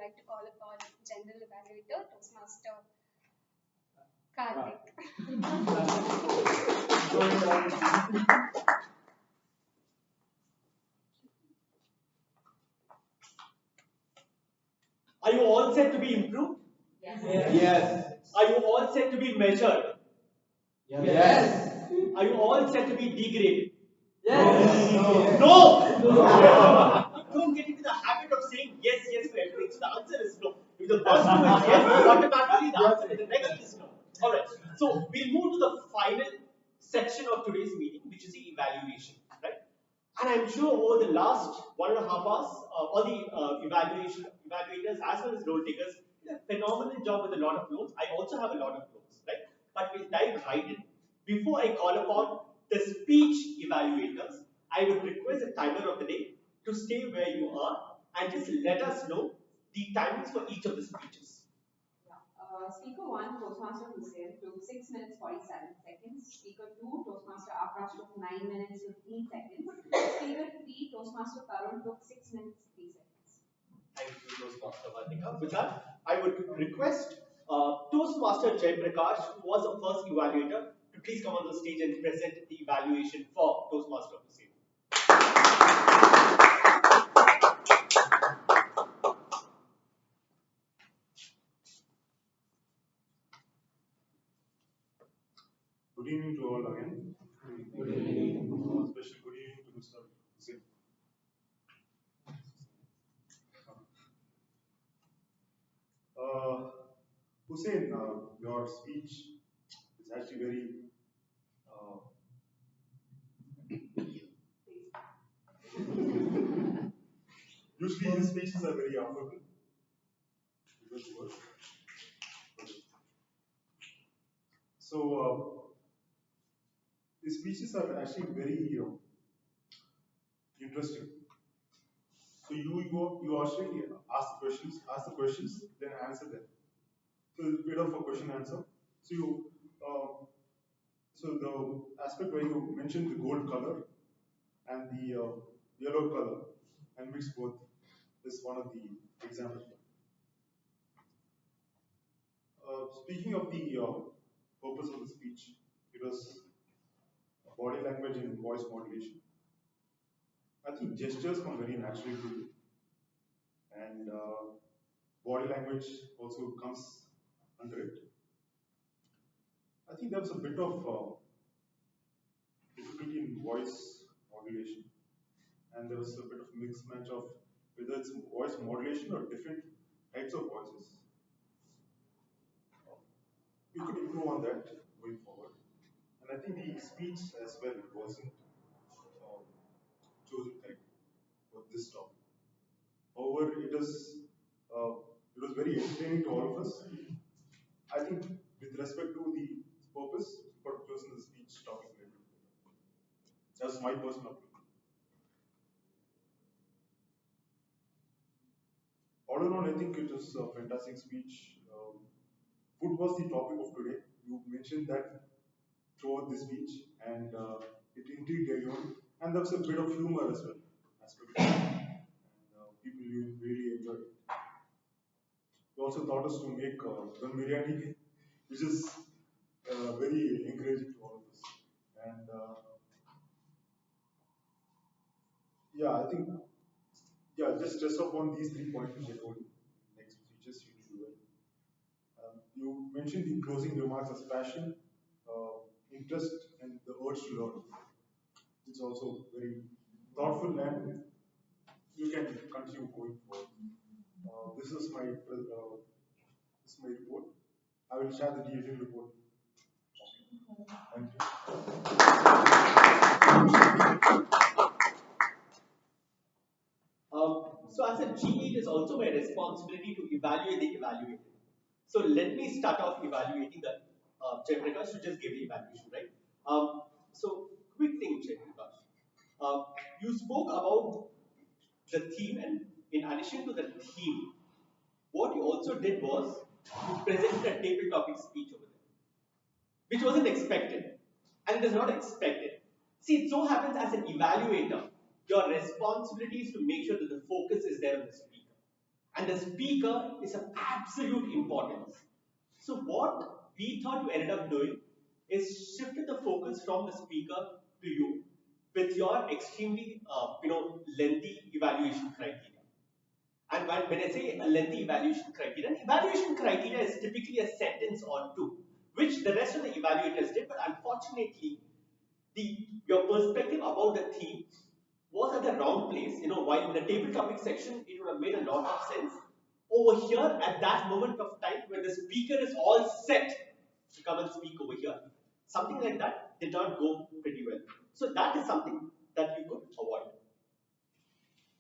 like to call upon General Evaluator, Toastmaster Karthik. Are you all set to be improved? Yes. Yes. Are you all set to be measured? Yes. Are you all set to be degraded? Yes. No! Don't get into the habit of saying yes, yes to everything. So the answer is no. If the first two is yes, automatically the answer to the next is no. Alright. So we'll move to the final section of today's meeting, which is the evaluation. Right? And I'm sure over the last 1.5 hours, all the evaluators as well as role takers did a phenomenal job with a lot of notes. I also have a lot of notes, right? But we'll dive right in. Before I call upon the speech evaluators, I would request the timer of the day to stay where you are and just let us know the timings for each of the speeches. Speaker 1, Toastmaster Hussain, took 6 minutes 47 seconds. Speaker 2, Toastmaster Akash, took 9 minutes 15 seconds. Speaker 3, Toastmaster Tarun, took 6 minutes 3 seconds. Thank you, Toastmaster Vartika. With that, I would request Toastmaster Jay Prakash, who was the first evaluator, to please come on the stage and present the evaluation for Toastmaster Hussain. Good evening to all again. Good evening. Special good evening to Mr. Hussain. Hussain, your speech is actually very usually his speeches are very affable. So his speeches are actually very interesting. So you actually ask the questions, then answer them. So it's a bit of a question answer. So so the aspect where you mentioned the gold color and the yellow color and mix both is one of the examples. Speaking of the purpose of the speech, it was body language and voice modulation. I think gestures come very naturally to you, and body language also comes under it. I think there was a bit of difficulty in voice modulation, and there was a bit of mixed match of whether it's voice modulation or different types of voices. We could improve on that going forward. And I think the speech as well wasn't chosen correctly for this topic. However, it was very entertaining to all of us. I think with respect to the purpose, you could have chosen the speech topic a little bit. That's my personal opinion. All in all, I think it was a fantastic speech. Food was the topic of today. You mentioned that throughout the speech, and it intrigued everyone. And there was a bit of humor as well. And people really enjoyed it. You also taught us to make dum biryani, which is very encouraging to all of us. And yeah, I think just stress upon these 3 points which I told you. Next speeches you do well. You mentioned the closing remarks as passion, interest, and the urge to learn. It's also very thoughtful, and you can continue going forward. This is my report. I will share the detailed report. Thank So as a GE, it is also my responsibility to evaluate the evaluator. So let me start off evaluating the Jay Prakash, who just gave the evaluation, right? So quick thing, Jay Prakash. You spoke about the theme, and in addition to the theme, what you also did was you presented a table topic speech over there, which wasn't expected, and it is not expected. See, it so happens as an evaluator, your responsibility is to make sure that the focus is there on the speaker. and the speaker is of absolute importance. So what we thought we ended up doing is shifted the focus from the speaker to you with your extremely lengthy evaluation criteria. And when I say a lengthy evaluation criteria, an evaluation criteria is typically a sentence or two, which the rest of the evaluators did, but unfortunately, your perspective about the theme was at the wrong place. While in the table topic section, it would have made a lot of sense. Over here, at that moment of time, when the speaker is all set to come and speak over here, something like that did not go pretty well. So that is something that you could avoid.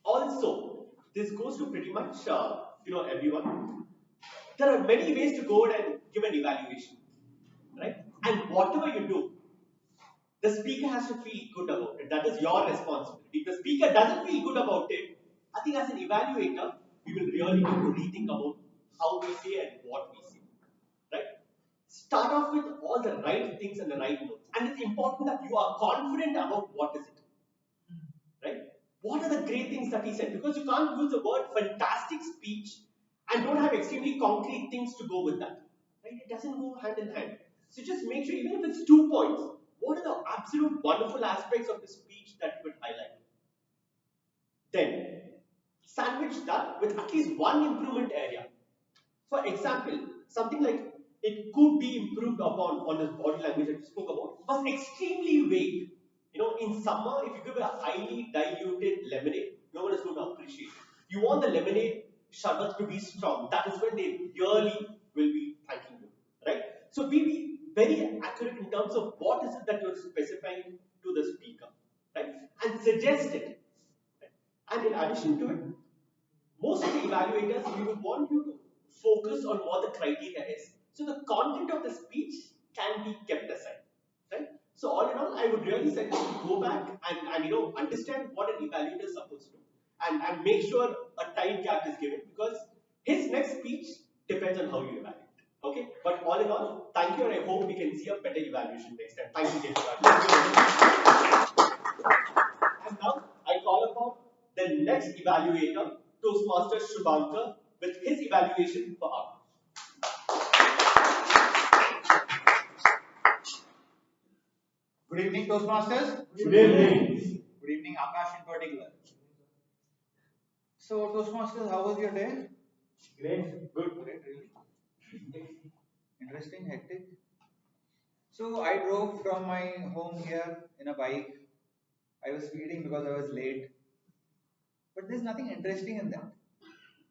Also, this goes to pretty much everyone. There are many ways to go and give an evaluation, right? And whatever you do, the speaker has to feel good about it. That is your responsibility. If the speaker doesn't feel good about it, I think as an evaluator, we will really need to rethink about how we say and what we say, right? Start off with all the right things and the right notes, and it's important that you are confident about what is it, right? What are the great things that he said? Because you can't use the word fantastic speech and don't have extremely concrete things to go with that, right? It doesn't go hand in hand. So just make sure, even if it's 2 points, what are the absolute wonderful aspects of the speech that you would highlight? Then sandwich that with at least one improvement area. For example, something like it could be improved upon on this body language that you spoke about was extremely vague. In summer, if you give a highly diluted lemonade, no one is going to appreciate it. You want the lemonade sharbat to be strong. That is when they really will be thanking you, right? So be very accurate in terms of what is it that you're specifying to the speaker, right? And suggest it. Right? And in addition to it, most of the evaluators, we would want you to focus on what the criteria is. So the content of the speech can be kept aside, right? So all in all, I would really suggest you go back and understand what an evaluator is supposed to, and make sure a tight gap is given, because his next speech depends on how you evaluate. Okay, but all in all, thank you, and I hope we can see a better evaluation next time. Thank you, James. And now I call upon the next evaluator, Toastmaster Shubhankar, with his evaluation for us. Good evening, Toastmasters. Good evening. Good evening, Akash in particular. So, Toastmasters, how was your day? Great. Good. Great, really? Interesting, hectic. So, I drove from my home here in a bike. I was speeding because I was late. But there's nothing interesting in that.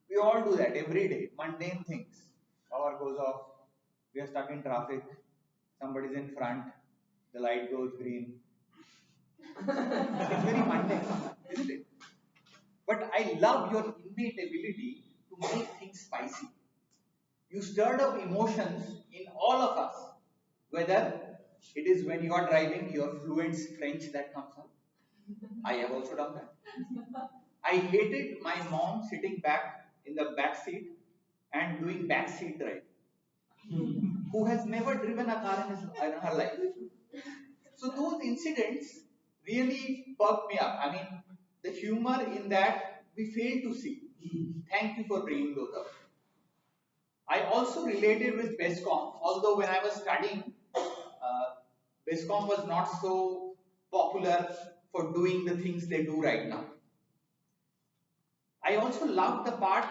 We all do that every day, mundane things. Power goes off, we are stuck in traffic, somebody's in front, the light goes green. It's very mundane, isn't it? But I love your innate ability to make things spicy. You stirred up emotions in all of us, whether it is when you are driving, your fluent French that comes out. I have also done that. I hated my mom sitting back in the back seat and doing backseat driving. Who has never driven a car in her life? So those incidents really perked me up. I mean, the humor in that we fail to see. Thank you for bringing those up. I also related with BESCOM, although when I was studying, BESCOM was not so popular for doing the things they do right now. I also loved the part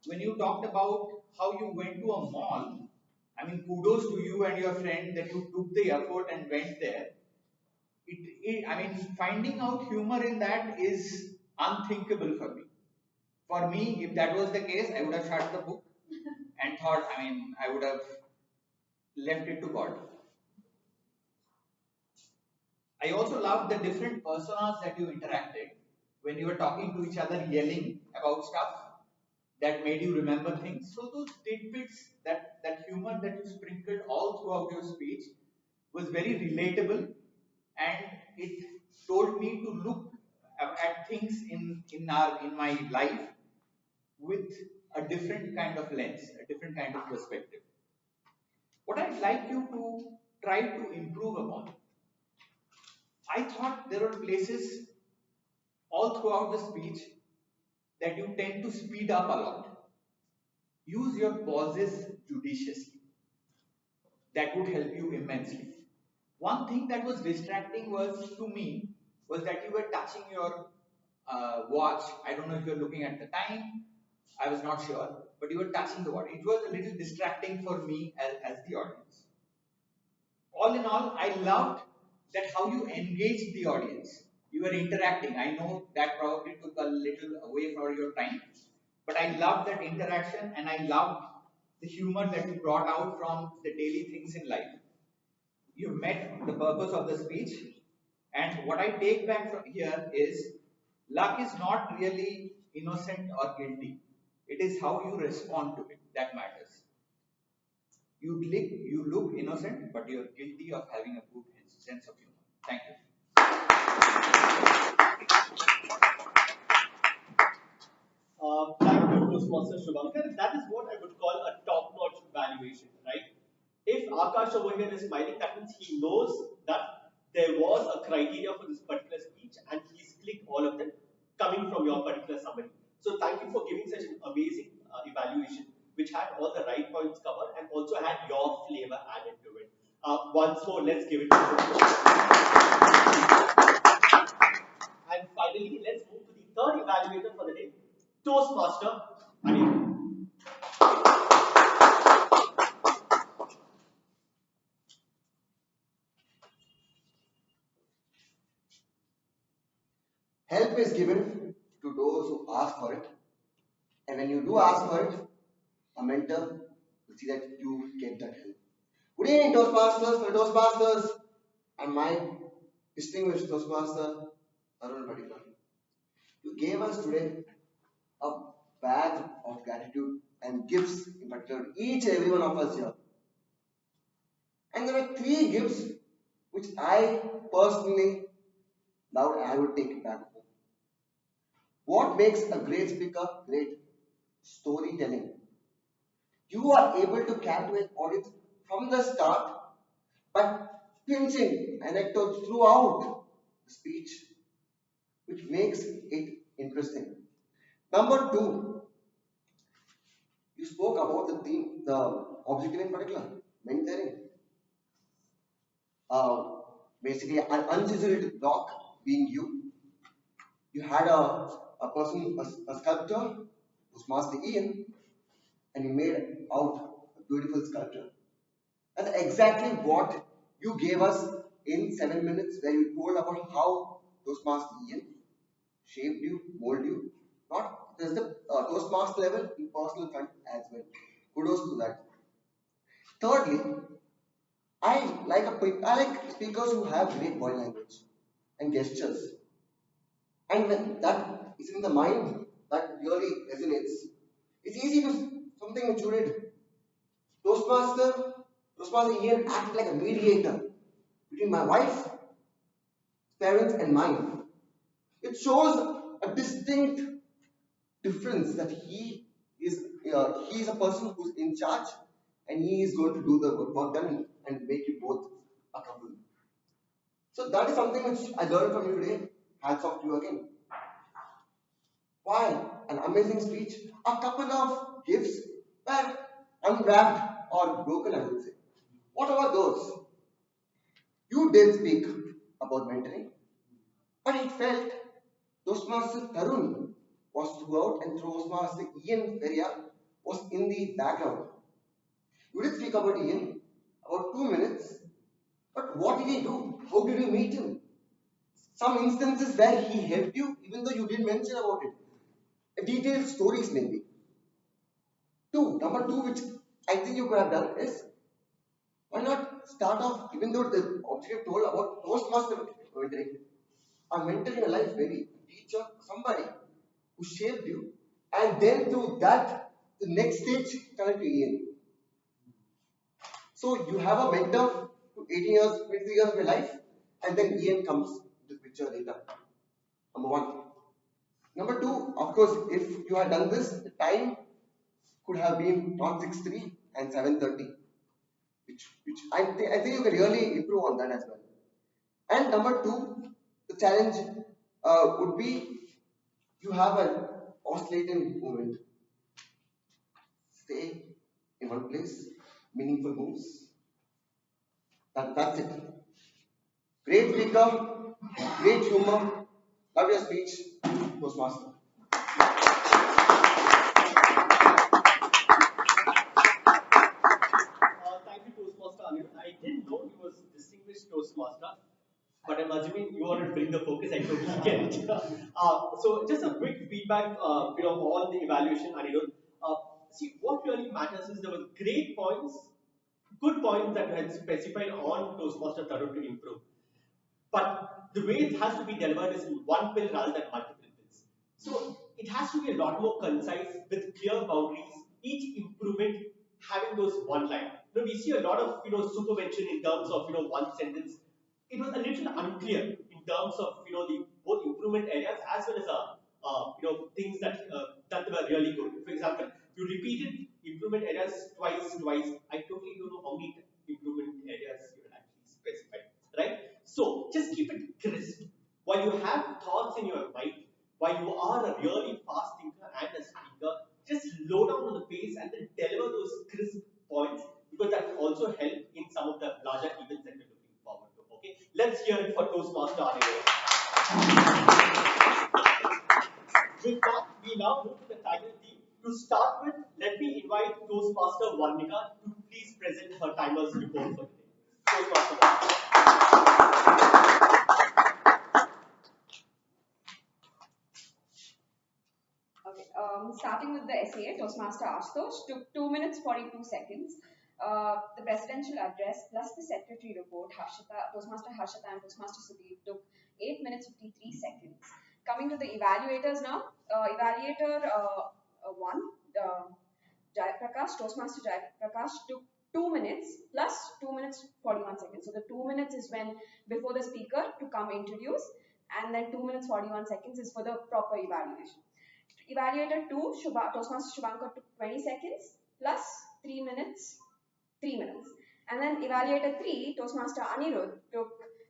when you talked about how you went to a mall. I mean, kudos to you and your friend that you took the effort and went there. I mean, finding out humor in that is unthinkable for me. For me, if that was the case, I would have shut the book and thought, I would have left it to God. I also loved the different personas that you interacted when you were talking to each other, yelling about stuff that made you remember things. So those tidbits, that humor that you sprinkled all throughout your speech was very relatable, and it told me to look at things in my life with a different kind of lens, a different kind of perspective. What I'd like you to try to improve upon, I thought there were places all throughout the speech that you tend to speed up a lot. use your pauses judiciously. That would help you immensely. One thing that was distracting was to me was that you were touching your watch. I don't know if you're looking at the time. I was not sure, but you were touching the watch. It was a little distracting for me as the audience. All in all, I loved that how you engaged the audience. You were interacting. I know that probably took a little away from your time, but I loved that interaction and I loved the humor that you brought out from the daily things in life. You met the purpose of the speech, and what I take back from here is luck is not really innocent or guilty. It is how you respond to it that matters. You look innocent, but you're guilty of having a good sense of humor. Thank you. Thank you, Toastmaster Shubhankar. That is what I would call a top-notch valuation, right? If Akash over here is smiling, that means he knows that there was a criteria for this particular speech and he's clicked all of them coming from your particular summary. So thank you for giving such an amazing evaluation, which had all the right points covered and also had your flavor added to it. Once more, let's give it to And finally, let's move to the third evaluator for the day, Toastmaster. I mean, help is given to those who ask for it. And when you do ask for it, a mentor will see that you get that help. Good evening, Toastmasters, fellow Toastmasters, and my distinguished Toastmaster, Arun particular. You gave us today a bag of gratitude and gifts in particular, each and every one of us here. And there are three gifts which I personally loved and I would take it back home. What makes a great speaker great? Storytelling. You are able to captivate audience from the start by pinching anecdotes throughout the speech, which makes it interesting. Number two, you spoke about the theme, the objective in particular, mentoring. Uh, Basically, an unchiseled block being you. You had a person, a sculptor, who's Master Ian, and you made out a beautiful sculpture. That's exactly what you gave us in 7 minutes, where you told about how Toastmaster Ian shaped you, molded you. Not there's the Toastmaster level in personal front as well. Kudos to that. Thirdly, I like speakers who have great body language and gestures. And when that is in the mind, that really resonates. It's easy to something which you did. Toastmaster, Toastmaster Ian acted like a mediator between my wife's parents and mine. It shows a distinct difference that he is a person who's in charge and he is going to do the work done and make you both a couple. So that is something which I learned from you today. Hats off to you again. Why? An amazing speech. A couple of gifts were unwrapped or broken, I would say. What about those? You did speak about mentoring, but it felt Toastmaster Tarun was throughout and Toastmaster Ian Feria was in the background. You did speak about Ian about 2 minutes, but what did he do? How did you meet him? Some instances where he helped you, even though you didn't mention about it. Detailed stories, maybe. Number two, which I think you could have done is why not start off, even though the objective told about Toastmaster mentoring, a mentor in your life, maybe a teacher, somebody who shaped you, and then through that, the next stage connect to Ian. So you have a mentor to 18 years, 23 years of your life, and then Ian comes into the picture later. Number one. Number two, of course, if you had done this, the time could have been not 6:03 and 7:30, which I think you can really improve on that as well. And number two, the challenge would be you have an oscillating movement. one place, meaningful moves. That's it. Great speaker, great humor. Love your speech, Toastmaster. Thank you, Toastmaster Anirudh. I didn't know he was distinguished Toastmaster, but I'm assuming you want to bring the focus. I totally get it. So just a quick feedback, on the evaluation, Anirudh. See, what really matters is there were great points, good points that you had specified on Toastmaster Tarun to improve. But the way it has to be delivered is in one pill rather than multiple pills. So it has to be a lot more concise with clear boundaries, each improvement having those one line. We see a lot of supervention in terms of one sentence. It was a little unclear in terms of the both improvement areas as well as things that were really good. For example, you repeated improvement areas twice. I totally don't know how many improvement areas you had actually specified, right? So just keep it crisp. While you have thoughts in your mind, while you are a really fast thinker and a speaker, just slow down on the pace and then deliver those crisp points because that will also help in some of the larger events that you're looking forward to. Okay, let's hear it for Toastmaster Anirudh. With that, we now move to the title team. To start with, let me invite Toastmaster Varnika to please present her timer's report for today. Toastmaster Varnika. Okay, starting with the essay, Toastmaster Ashutosh took 2 minutes 42 seconds. The presidential address plus the secretary report, Toastmaster Harshita and Toastmaster Sudeep took 8 minutes 53 seconds. Coming to the evaluators now, evaluator 1, Jai Prakash, Toastmaster Jai Prakash took 2 minutes plus 2 minutes 41 seconds. So the 2 minutes is when before the speaker to come introduce, and then 2 minutes 41 seconds is for the proper evaluation. Evaluator 2, Toastmaster Shubhankar took 20 seconds plus 3 minutes, 3 minutes. And then evaluator 3, Toastmaster Anirudh took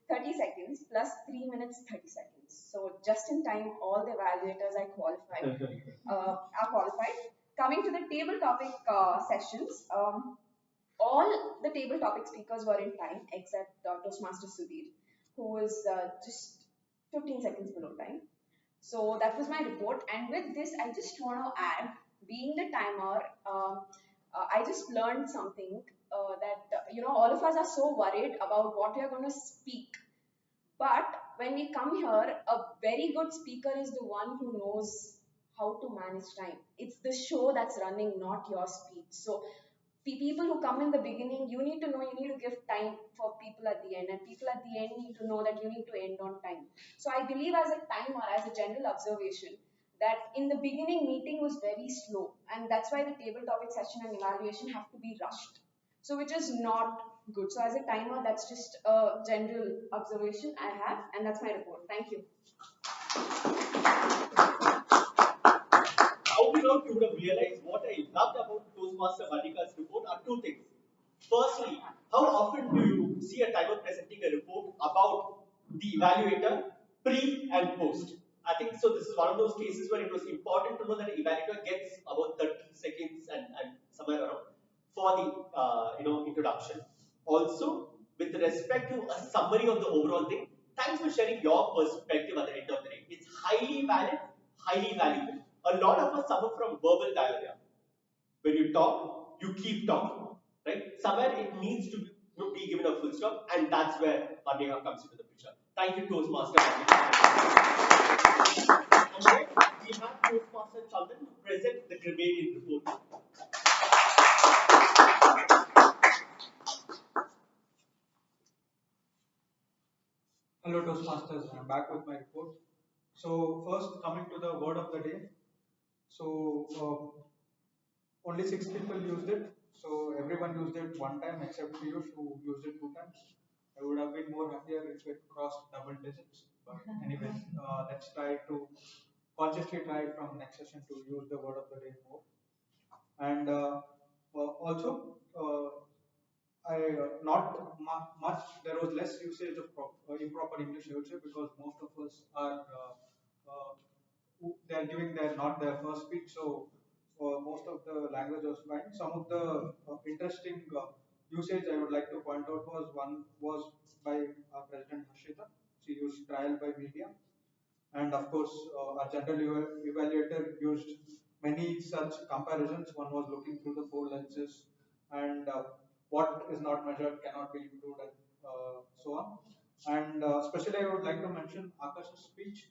30 seconds plus 3 minutes 30 seconds. So just in time, all the evaluators are qualified. Coming to the table topic sessions, all the table topic speakers were in time except Toastmaster Sudhir, who was just 15 seconds below time. So that was my report, and with this, I just want to add, being the timer, I just learned something that all of us are so worried about what we are going to speak, but when we come here, a very good speaker is the one who knows how to manage time. It's the show that's running, not your speech. So people who come in the beginning, you need to know you need to give time for people at the end, and people at the end need to know that you need to end on time. So I believe as a timer, as a general observation, that in the beginning meeting was very slow, and that's why the table topic session and evaluation have to be rushed. So which is not good. So as a timer, that's just a general observation I have, and that's my report. Thank you. How you would have realized what I loved about Toastmaster Varnika's report are two things. Firstly, how often do you see a timer presenting a report about the evaluator pre and post? I think so. This is one of those cases where it was important to know that the evaluator gets about 30 seconds and somewhere around for the introduction. Also, with respect to a summary of the overall thing, thanks for sharing your perspective at the end of the day. It's highly valid, highly valuable. A lot of us suffer from verbal diarrhea. When you talk, you keep talking, right? Somewhere it needs to be given a full stop, and that's where Varnika comes into the picture. Thank you, Toastmaster. And next, we have Toastmaster Chandan to present the Grammairian report. Hello Toastmasters, I'm back with my report. So first coming to the word of the day. So only 6 people used it. So everyone used it one time except Piyush who used it 2 times. I would have been more happier if it crossed double digits. But anyways, let's try to consciously try from next session to use the word of the day more. And also, I not much. There was less usage of improper English, I would say, because most of us are they are giving their not their first speech. So most of the language was fine. Some of the interesting usage I would like to point out was one was by President Harshita. She used trial by media, and of course our general evaluator used many such comparisons. One was looking through the four lenses, and what is not measured cannot be improved, and so on. And especially I would like to mention Akash's speech,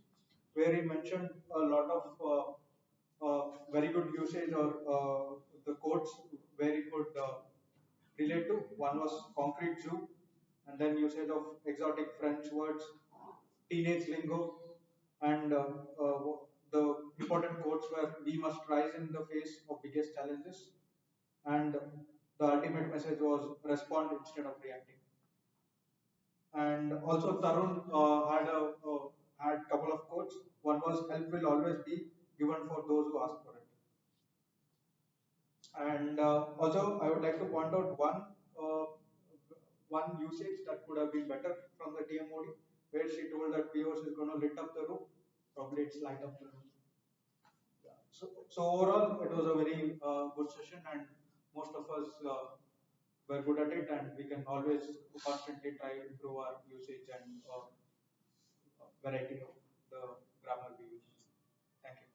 where he mentioned a lot of very good usage, or the quotes where he could relate to. One was concrete zoo, and then usage of exotic French words, teenage lingo, and the important quotes were, "We must rise in the face of biggest challenges," and the ultimate message was, "Respond instead of reacting." And also Tarun had couple of quotes. One was, "Help will always be given for those who ask for it." And also I would like to point out uh, one usage that could have been better from the TMOD, where she told that POS is going to lit up the room. Probably it's light up the room. Yeah. So overall, it was a very good session, and most of us were good at it, and we can always constantly try to improve our usage and variety of the grammar we use. Thank you.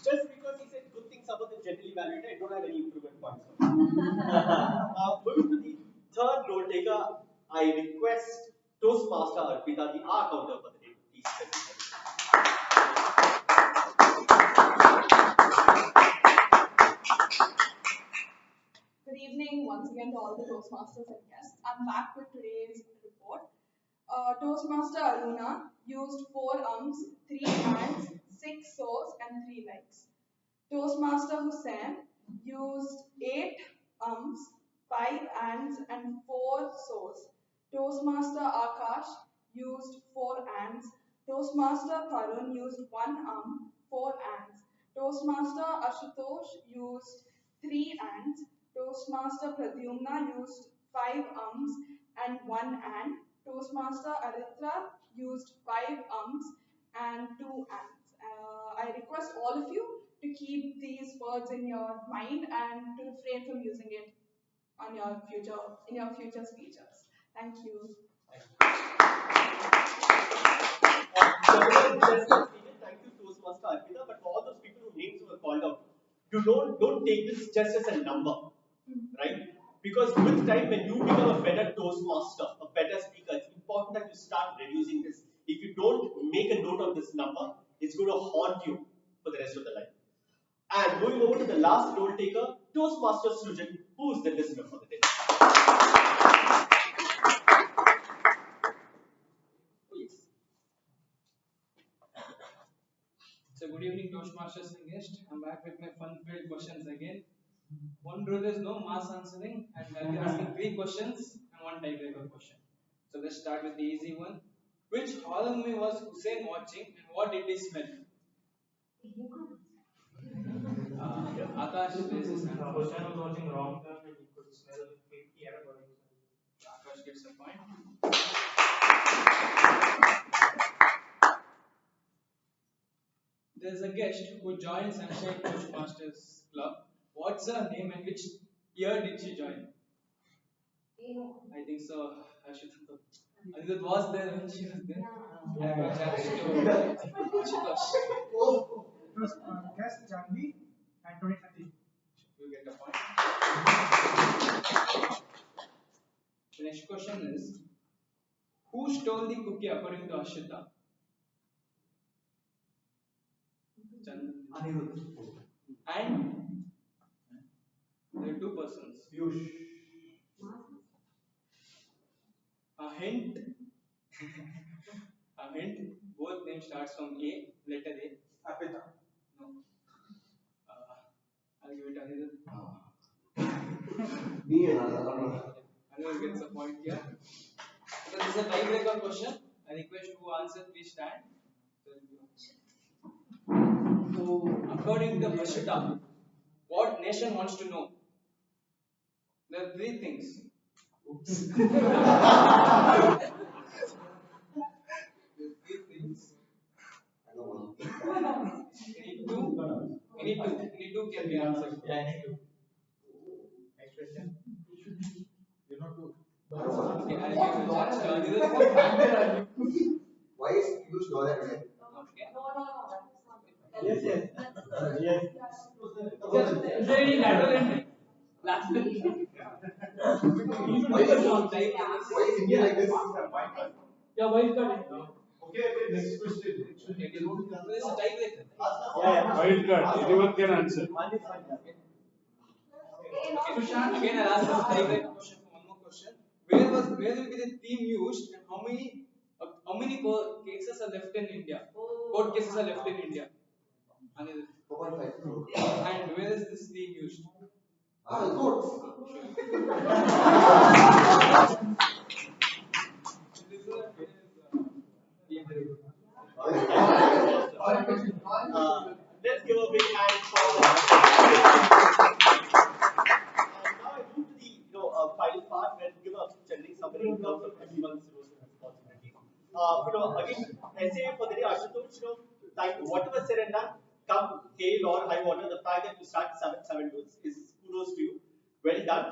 Just because he said good things about the general evaluator, I don't have any improvement points. Moving to the third role taker, I request Toastmaster Arpita, the R counter for the day, to please present. Good evening once again to all the Toastmasters and guests. I'm back with today's report. Toastmaster Aruna used 4 ums, 3 hands, 6 so's, and 3 legs. Toastmaster Hussain used 8 ums, 5 ands, and 4 so's. Toastmaster Akash used 4 ands. Toastmaster Tarun used 1 4 ands. Toastmaster Ashutosh used 3 ands. Toastmaster Pradyumna used 5 ums and 1 and. Toastmaster Aritra used 5 ums and 2 ands. I request all of you to keep these words in your mind and to refrain from using it on your future speeches. Thank you. Thank you, Toastmaster Arpita. But for all those people whose names were called out, you don't take this just as a number, right? Because with time, when you become a better Toastmaster, a better speaker, it's important that you start reducing this. If you don't make a note of this number, it's going to haunt you for the rest of the life. And moving over to the last role taker, Toastmaster Srujan, who is the listener for the day. Oh, yes. So good evening, Toastmasters and guests. I'm back with my fun-filled questions again. One rule is no mass answering, and I'll be asking 3 questions and 1 tiebreaker question. So let's start with the easy one. Which horror movie was Hussein watching, and what did he smell? Akash raises his hand. Hussain was watching Wrong Turn and he could smell the air burning. Akash gets a point. There's a guest who joined Sunshine Toastmasters Club. What's her name and which year did she join? I think so. It was there when she was there. I got challenged to Ashutosh. It was guest Janvi and 2013. You get the point. The next question is, who stole the cookie according to Ashita? Anirudh. And there are 2 persons. Piyush. A hint. A hint. Both names starts from A, letter A. Apita. No. I'll give it Anirudh. Anirudh gets a point here. So this is a tiebreaker question. I request who answer, please stand. So, according to Ashita, what nation wants to know? There are 3 things. There are 3 things. Need to can be answered. Yeah, I need to. Next question. You know to. Okay, I'll give a chance. Why is you sure that way? Okay. Yes, yes. Yes. Is there any lateral entry? Lateral. Why is India like this? Yeah, why is that? Okay, next question. Okay, this is tiebreaker. Yeah. Wild card. Anyone can answer. Okay, again I'll ask a tiebreaker question for one more question. Where will be the theme used and how many cases are left in India? Court cases are left in India. And 4.5. and where is this theme used? Good. Let's give a big hand for now I move to the final part where we give a generic summary in terms of everyone's roles and responsibilities. Again, essay for the day, Ashutosh, like whatever said and done, come hail or high water, the fact that you start 7:72 is kudos to you. Well done.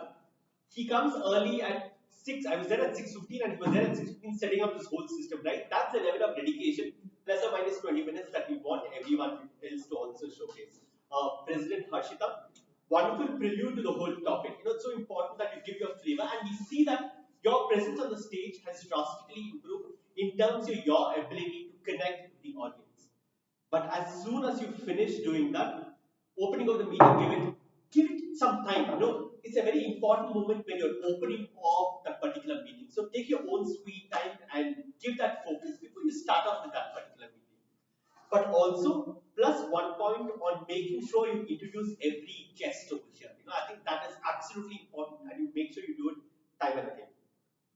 He comes early at 6. I was there at 6:15 and he was there at 6:15 setting up this whole system, right? That's the level of dedication, plus or minus 20 minutes that we want everyone else to also showcase. President Harshita, wonderful prelude to the whole topic. It's so important that you give your flavor, and we see that your presence on the stage has drastically improved in terms of your ability to connect with the audience. But as soon as you finish doing that, opening of the meeting, give it some time. It's a very important moment when you're opening off that particular meeting. So take your own sweet time and give that focus before you start off with that particular meeting. But also, plus one point on making sure you introduce every guest over here. I think that is absolutely important, and you make sure you do it time and again.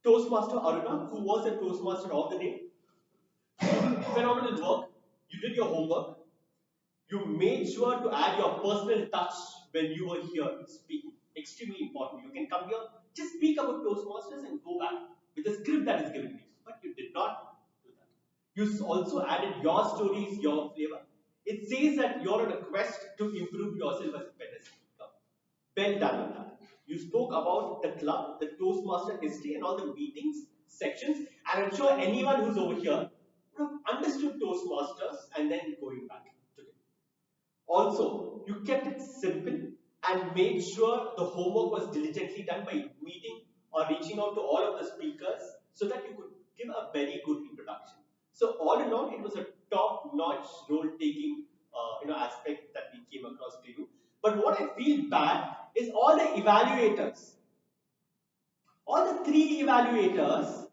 Toastmaster Aruna, who was a Toastmaster of the day, phenomenal work. You did your homework. You made sure to add your personal touch when you were here speaking. Extremely important. You can come here, just speak about Toastmasters and go back with the script that is given to you. But you did not do that. You also added your stories, your flavor. It says that you're on a quest to improve yourself as a better speaker. Well done on that. You spoke about the club, the Toastmaster history, and all the meetings, sections, and I'm sure anyone who's over here would have understood Toastmasters and then going back today. Also, you kept it simple and made sure the homework was diligently done by meeting or reaching out to all of the speakers so that you could give a very good introduction. So all in all, it was a top-notch role-taking aspect that we came across to you. But what I feel bad is all the evaluators, all the 3 evaluators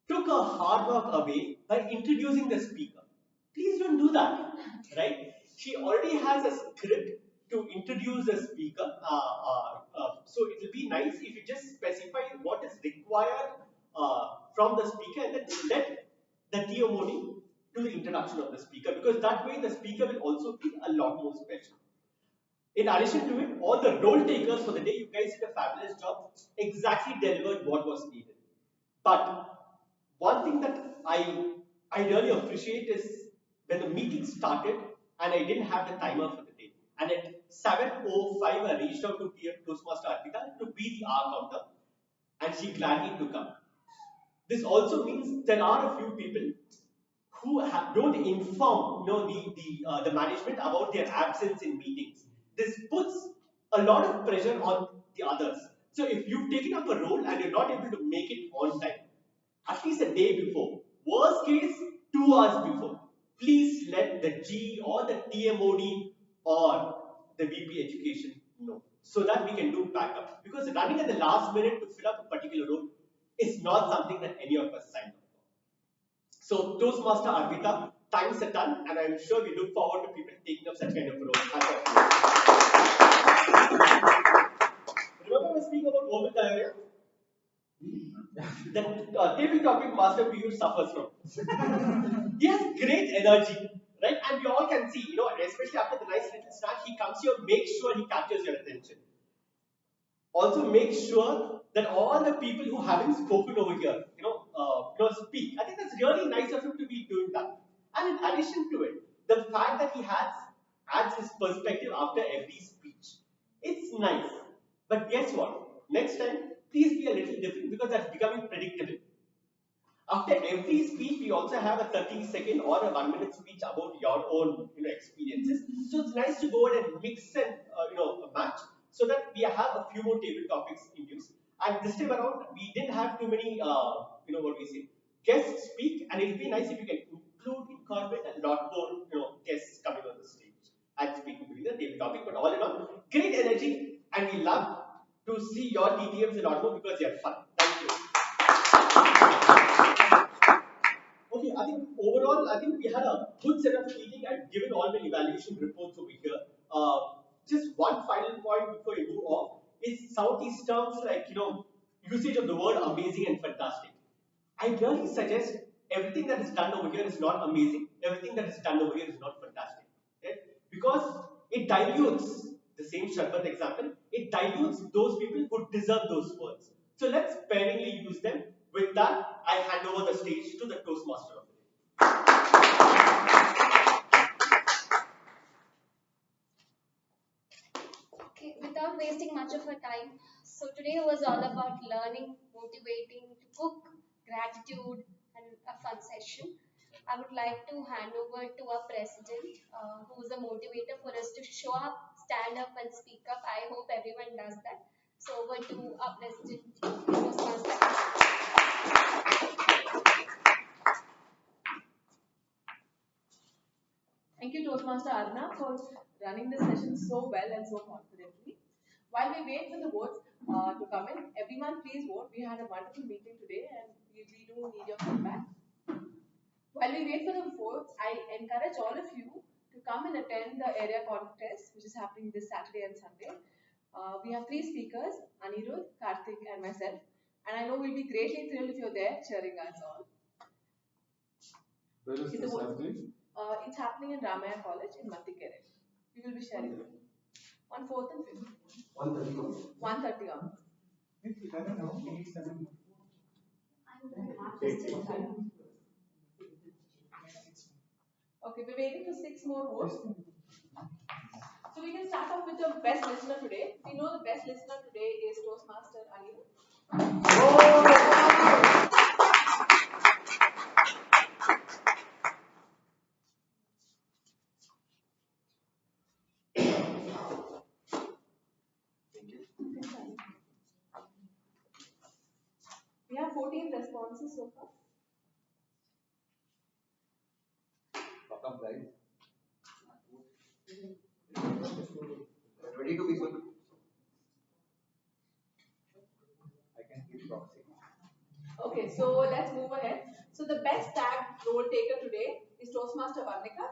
took her hard work away by introducing the speaker. Please don't do that, right? She already has a script to introduce the speaker. So it will be nice if you just specify what is required from the speaker and then let the TMOD do the introduction of the speaker, because that way the speaker will also feel a lot more special. In addition to it, all the role takers for the day, you guys did a fabulous job, exactly delivered what was needed. But one thing that I really appreciate is when the meeting started and I didn't have the timer for the day. And at 7:05, I reached out to Toastmaster Arpita to be the hour counter, and she gladly took up. This also means there are a few people who don't inform the management about their absence in meetings. This puts a lot of pressure on the others. So if you've taken up a role and you're not able to make it on time, at least a day before, worst case 2 hours before, please let the G or the TMOD or the VP education know, so that we can do backup. Because running at the last minute to fill up a particular role is not something that any of us signed up for. So Toastmaster Arpita, thanks a ton, and I'm sure we look forward to people taking up such kind of roles. Remember we speaking about verbal diarrhea? The table topic Master Piyush suffers from. He has great energy, right? And we all can see, especially after the nice little snack, he comes here, makes sure he captures your attention. Also, make sure that all the people who haven't spoken over here, speak. I think that's really nice of him to be doing that. And in addition to it, the fact that he adds has his perspective after every speech. It's nice. But guess what? Next time, please be a little different because that's becoming predictable. After every speech, we also have a 30-second or a 1-minute speech about your own, experiences. So it's nice to go ahead and mix and match so that we have a few more table topics in use. And this time around, we didn't have too many, what we say, guests speak, and it'd be nice if you can incorporate a lot more, guests coming on the stage and speaking to the table topic. But all in all, great energy, and we love to see your TTMs a lot more because they are fun. Thank you. Okay, I think overall, we had a good set of meeting and given all the evaluation reports over here. Just one final point before we move off is some of these terms like, usage of the word amazing and fantastic. I really suggest everything that is done over here is not amazing, everything that is done over here is not fantastic. Okay? Because it dilutes, the same Sharbat example, it dilutes those people who deserve those words. So let's sparingly use them. With that, I hand over the stage to the Toastmaster of the day. Okay, without wasting much of our time, so today was all about learning, motivating to cook, gratitude, and a fun session. I would like to hand over to our president, who is a motivator for us to show up, stand up, and speak up. I hope everyone does that. So over to our president, Toastmaster. Thank you, Toastmaster Arna, for running the session so well and so confidently. While we wait for the votes to come in, everyone please vote. We had a wonderful meeting today and we do need your feedback. While we wait for the votes, I encourage all of you to come and attend the area contest, which is happening this Saturday and Sunday. We have 3 speakers, Anirudh, Karthik, and myself. And I know we'll be greatly thrilled if you're there cheering us on. Where is this happening? It's happening in Ramaya College in Matikere. We will be sharing it on 4th and 5th. 1:30 on. Okay, we're waiting for 6 more votes. So we can start off with the best listener today. We know the best listener today is Toastmaster Anirudh. We have 14 responses so far. Welcome, guys. 22 people. I can keep proxy. Okay, so let's move ahead. So the best tag role taker today is Toastmaster Varnika.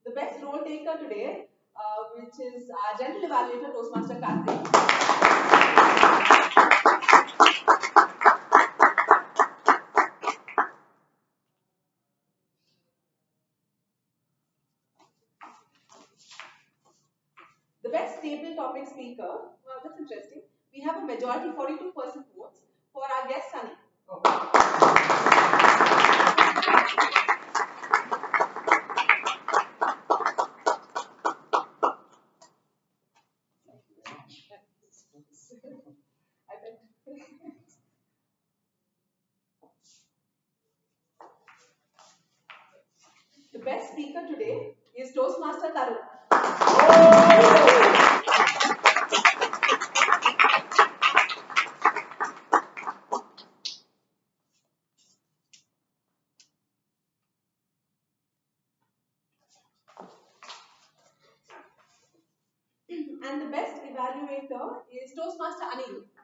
The best role taker today, which is our general evaluator Toastmaster Karthik. The best table topic speaker, well, that's interesting. We have a majority, 42% votes, for our guest Sunny. The best speaker today is Toastmaster Tarun. And the best evaluator is Toastmaster Anirudh.